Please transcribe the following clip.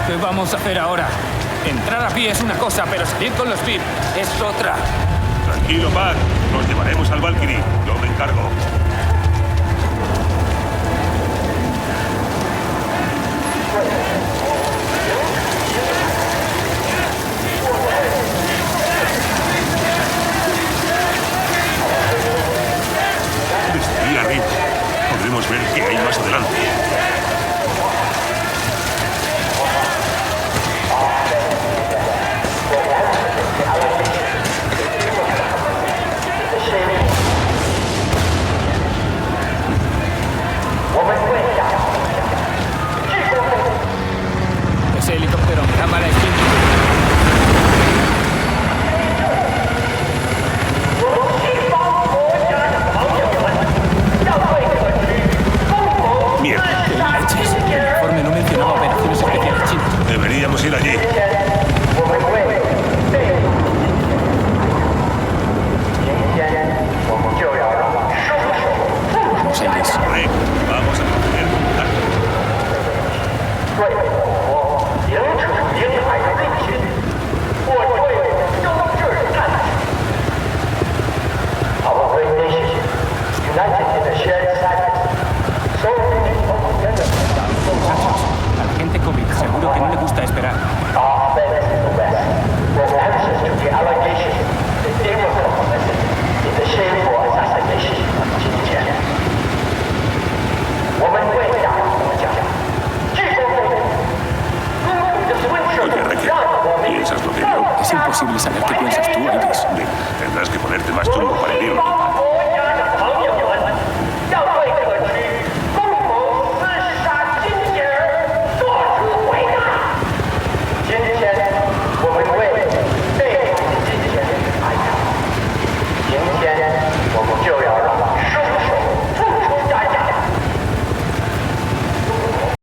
¿Qué vamos a hacer ahora? Entrar a pie es una cosa, pero salir con los VIP es otra. Tranquilo, Pat. Nos llevaremos al Valkyrie. Yo me encargo. Desde ahí arriba podremos ver qué hay más adelante. Ese helicóptero me da mala espina. Mierda. ¿Qué leches?